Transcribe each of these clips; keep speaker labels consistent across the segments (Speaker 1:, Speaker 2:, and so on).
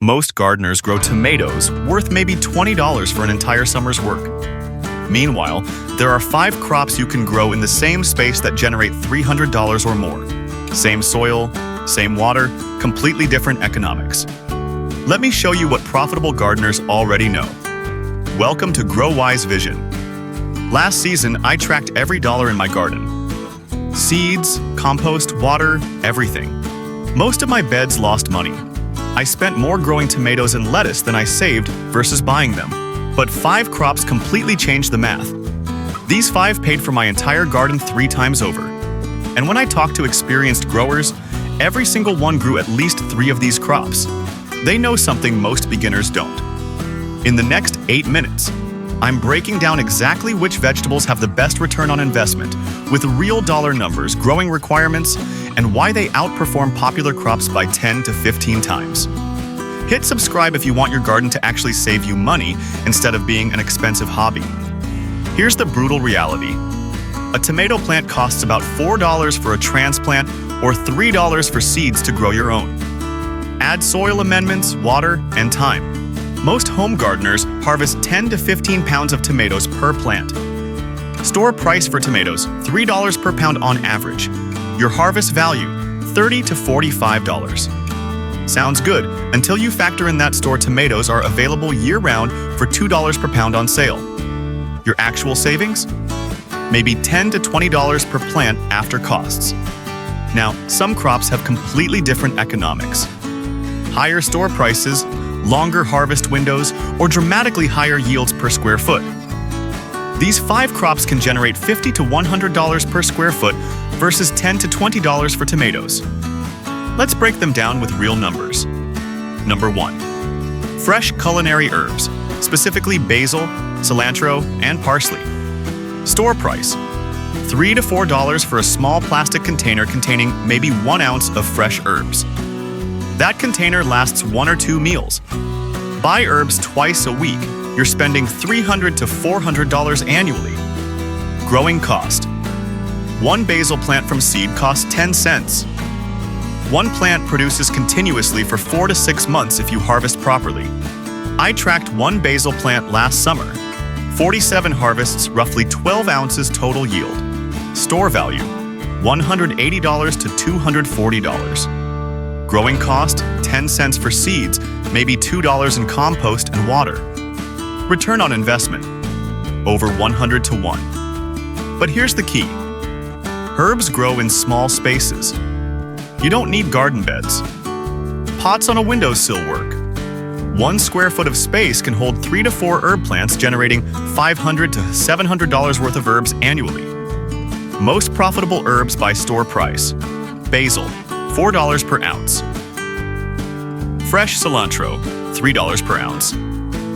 Speaker 1: Most gardeners grow tomatoes worth maybe $20 for an entire summer's work. Meanwhile, there are 5 crops you can grow in the same space that generate $300 or more. Same soil, same water, completely different economics. Let me show you what profitable gardeners already know. Welcome to GrowWise Vision. Last season, I tracked every dollar in my garden. Seeds, compost, water, everything. Most of my beds lost money. I spent more growing tomatoes and lettuce than I saved versus buying them. But 5 crops completely changed the math. These 5 paid for my entire garden 3 times over. And when I talked to experienced growers, every single one grew at least 3 of these crops. They know something most beginners don't. In the next 8 minutes, I'm breaking down exactly which vegetables have the best return on investment, with real dollar numbers, growing requirements, and why they outperform popular crops by 10 to 15 times. Hit subscribe if you want your garden to actually save you money instead of being an expensive hobby. Here's the brutal reality. A tomato plant costs about $4 for a transplant or $3 for seeds to grow your own. Add soil amendments, water, and time. Most home gardeners harvest 10 to 15 pounds of tomatoes per plant. Store price for tomatoes, $3 per pound on average. Your harvest value, $30 to $45. Sounds good until you factor in that store tomatoes are available year-round for $2 per pound on sale. Your actual savings? Maybe $10 to $20 per plant after costs. Now, some crops have completely different economics. Higher store prices, longer harvest windows, or dramatically higher yields per square foot. These 5 crops can generate $50 to $100 per square foot versus $10 to $20 for tomatoes. Let's break them down with real numbers. Number 1. Fresh culinary herbs, specifically basil, cilantro, and parsley. Store price: $3 to $4 for a small plastic container containing maybe 1 ounce of fresh herbs. That container lasts 1 or 2 meals. Buy herbs twice a week. You're spending $300 to $400 annually. Growing cost: 1 basil plant from seed costs 10 cents. 1 plant produces continuously for 4 to 6 months if you harvest properly. I tracked 1 basil plant last summer. 47 harvests, roughly 12 ounces total yield. Store value: $180 to $240. Growing cost, 10 cents for seeds, maybe $2 in compost and water. Return on investment: over 100 to 1. But here's the key. Herbs grow in small spaces. You don't need garden beds. Pots on a windowsill work. 1 square foot of space can hold 3 to 4 herb plants, generating $500 to $700 worth of herbs annually. Most profitable herbs by store price: basil, $4 per ounce. Fresh cilantro, $3 per ounce.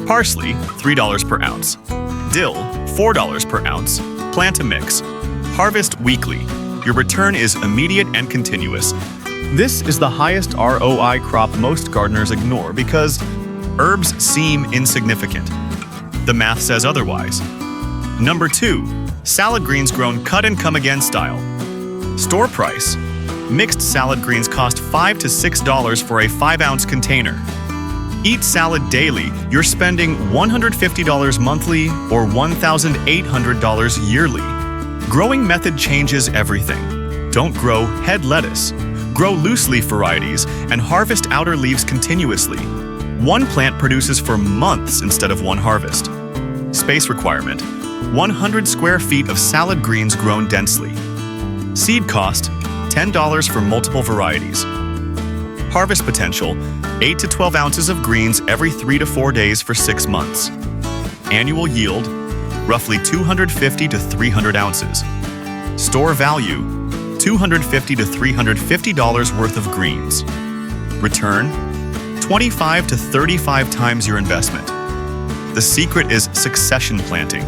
Speaker 1: Parsley, $3 per ounce. Dill, $4 per ounce. Plant a mix. Harvest weekly. Your return is immediate and continuous. This is the highest ROI crop most gardeners ignore because herbs seem insignificant. The math says otherwise. Number 2. Salad greens grown cut and come again style. Store price: mixed salad greens cost $5 to $6 for a 5-ounce container. Eat salad daily, you're spending $150 monthly or $1,800 yearly. Growing method changes everything. Don't grow head lettuce. Grow loose leaf varieties and harvest outer leaves continuously. 1 plant produces for months instead of 1 harvest. Space requirement: 100 square feet of salad greens grown densely. Seed cost: $10 for multiple varieties. Harvest potential: 8 to 12 ounces of greens every 3 to 4 days for 6 months. Annual yield: roughly 250 to 300 ounces. Store value: $250 to $350 worth of greens. Return: 25 to 35 times your investment. The secret is succession planting.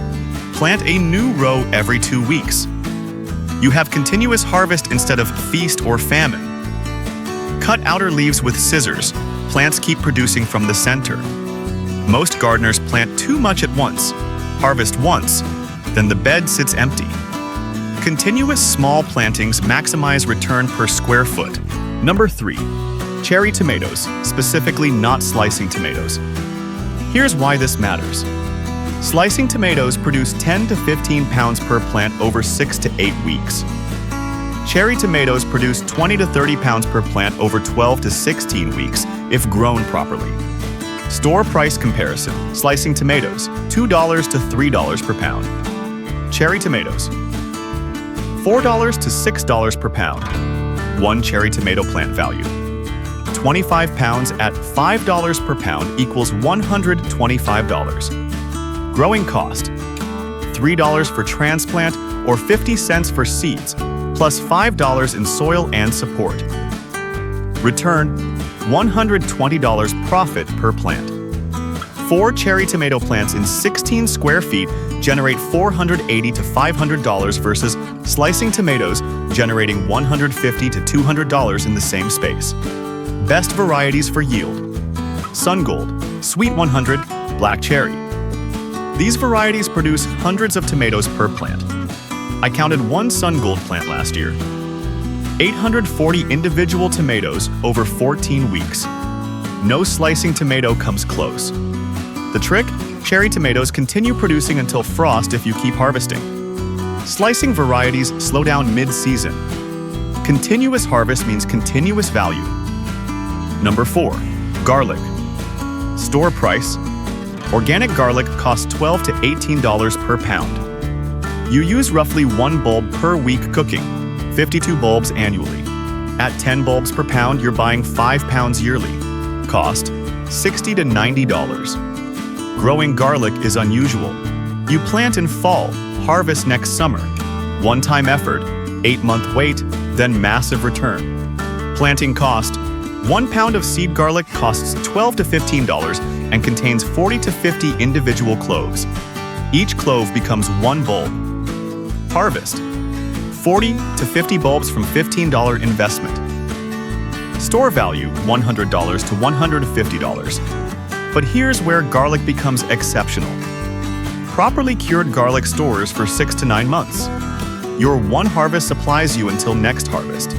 Speaker 1: Plant a new row every 2 weeks. You have continuous harvest instead of feast or famine. Cut outer leaves with scissors. Plants keep producing from the center. Most gardeners plant too much at once. Harvest once, then the bed sits empty. Continuous small plantings maximize return per square foot. Number 3. Cherry tomatoes, specifically not slicing tomatoes. Here's why this matters. Slicing tomatoes produce 10 to 15 pounds per plant over 6 to 8 weeks. Cherry tomatoes produce 20 to 30 pounds per plant over 12 to 16 weeks if grown properly. Store price comparison. Slicing tomatoes, $2 to $3 per pound. Cherry tomatoes, $4 to $6 per pound. One cherry tomato plant value. 25 pounds at $5 per pound equals $125. Growing cost, $3 for transplant or 50 cents for seeds, plus $5 in soil and support. Return, $120 profit per plant. 4 cherry tomato plants in 16 square feet generate $480 to $500 versus slicing tomatoes generating $150 to $200 in the same space. Best varieties for yield. Sungold, Sweet 100, Black Cherry. These varieties produce hundreds of tomatoes per plant. I counted one Sungold plant last year. 840 individual tomatoes over 14 weeks. No slicing tomato comes close. The trick? Cherry tomatoes continue producing until frost if you keep harvesting. Slicing varieties slow down mid-season. Continuous harvest means continuous value. Number 4. Garlic. Store price. Organic garlic costs $12 to $18 per pound. You use roughly 1 bulb per week cooking, 52 bulbs annually. At 10 bulbs per pound, you're buying 5 pounds yearly. Cost, $60 to $90. Growing garlic is unusual. You plant in fall, harvest next summer. One-time effort, 8-month wait, then massive return. Planting cost, 1 pound of seed garlic costs $12 to $15 and contains 40 to 50 individual cloves. Each clove becomes 1 bulb. Harvest, 40 to 50 bulbs from $15 investment. Store value, $100 to $150. But here's where garlic becomes exceptional. Properly cured garlic stores for 6 to 9 months. Your one harvest supplies you until next harvest.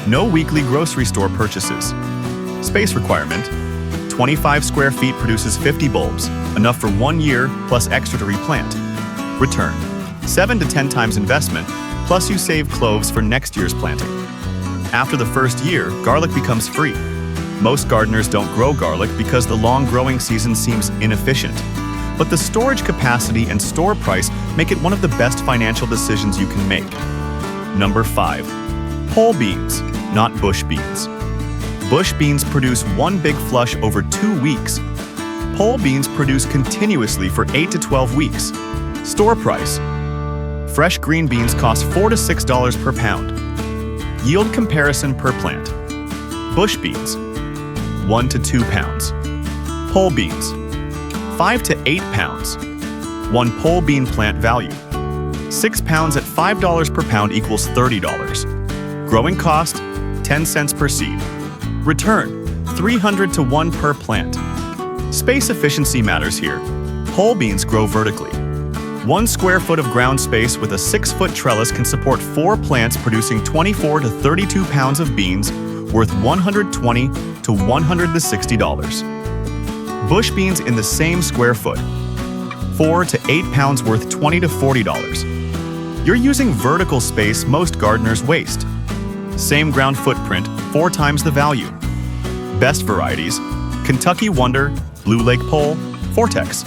Speaker 1: No weekly grocery store purchases. Space requirement, 25 square feet produces 50 bulbs, enough for 1 year plus extra to replant. Return, 7 to 10 times investment, plus you save cloves for next year's planting. After the first year, garlic becomes free. Most gardeners don't grow garlic because the long growing season seems inefficient. But the storage capacity and store price make it one of the best financial decisions you can make. Number 5. Pole beans, not bush beans. Bush beans produce one big flush over 2 weeks. Pole beans produce continuously for 8 to 12 weeks. Store price. Fresh green beans cost $4 to $6 per pound. Yield comparison per plant. Bush beans, 1 to 2 pounds. Pole beans, 5 to 8 pounds. 1 pole bean plant value. 6 pounds at $5 per pound equals $30. Growing cost, 10 cents per seed. Return, 300 to 1 per plant. Space efficiency matters here. Pole beans grow vertically. 1 square foot of ground space with a 6-foot trellis can support 4 plants producing 24 to 32 pounds of beans worth $120 to $160. Bush beans in the same square foot, 4 to 8 pounds worth $20 to $40. You're using vertical space most gardeners waste. Same ground footprint, 4 times the value. Best varieties, Kentucky Wonder, Blue Lake Pole, Fortex.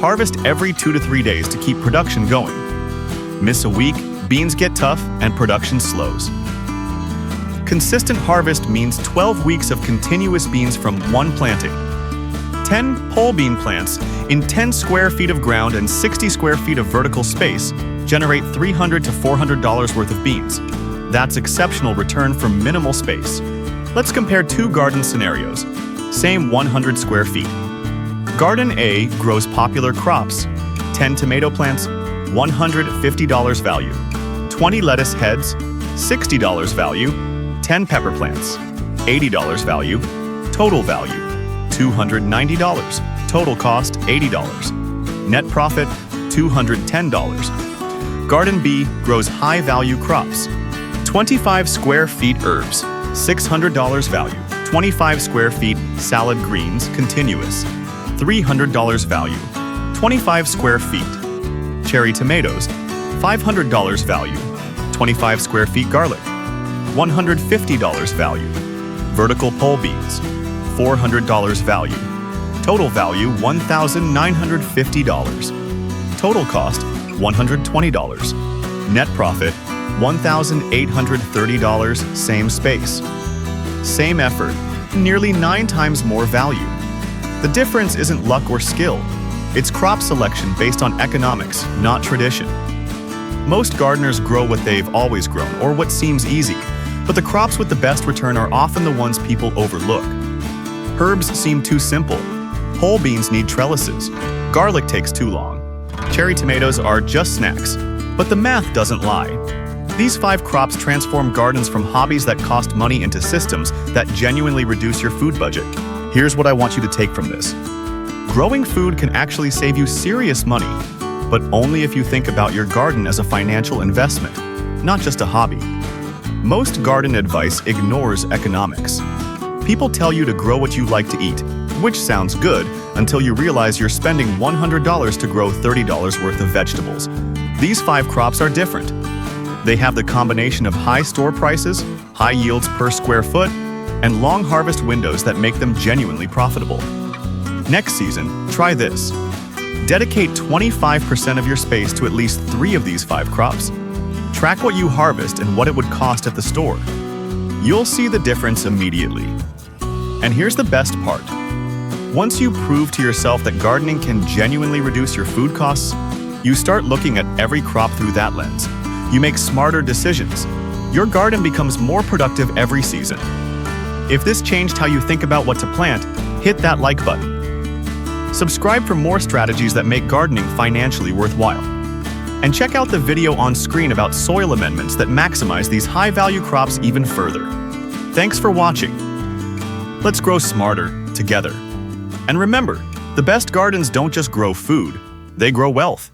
Speaker 1: Harvest every 2 to 3 days to keep production going. Miss a week, beans get tough and production slows. Consistent harvest means 12 weeks of continuous beans from 1 planting. 10 pole bean plants in 10 square feet of ground and 60 square feet of vertical space generate $300 to $400 worth of beans. That's exceptional return for minimal space. Let's compare 2 garden scenarios. Same 100 square feet. Garden A grows popular crops, 10 tomato plants, $150 value, 20 lettuce heads, $60 value, 10 pepper plants, $80 value, total value, $290, total cost $80, net profit $210. Garden B grows high-value crops, 25 square feet herbs, $600 value, 25 square feet salad greens continuous, $300 value. 25 square feet. Cherry tomatoes, $500 value. 25 square feet garlic, $150 value. Vertical pole beans, $400 value. Total value $1,950. Total cost $120. Net profit $1,830. Same space. Same effort, nearly 9 times more value. The difference isn't luck or skill. It's crop selection based on economics, not tradition. Most gardeners grow what they've always grown or what seems easy, but the crops with the best return are often the ones people overlook. Herbs seem too simple. Whole beans need trellises. Garlic takes too long. Cherry tomatoes are just snacks, but the math doesn't lie. These 5 crops transform gardens from hobbies that cost money into systems that genuinely reduce your food budget. Here's what I want you to take from this. Growing food can actually save you serious money, but only if you think about your garden as a financial investment, not just a hobby. Most garden advice ignores economics. People tell you to grow what you like to eat, which sounds good until you realize you're spending $100 to grow $30 worth of vegetables. These 5 crops are different. They have the combination of high store prices, high yields per square foot, and long harvest windows that make them genuinely profitable. Next season, try this. Dedicate 25% of your space to at least 3 of these 5 crops. Track what you harvest and what it would cost at the store. You'll see the difference immediately. And here's the best part. Once you prove to yourself that gardening can genuinely reduce your food costs, you start looking at every crop through that lens. You make smarter decisions. Your garden becomes more productive every season. If this changed how you think about what to plant, hit that like button. Subscribe for more strategies that make gardening financially worthwhile. And check out the video on screen about soil amendments that maximize these high-value crops even further. Thanks for watching. Let's grow smarter together. And remember, the best gardens don't just grow food, they grow wealth.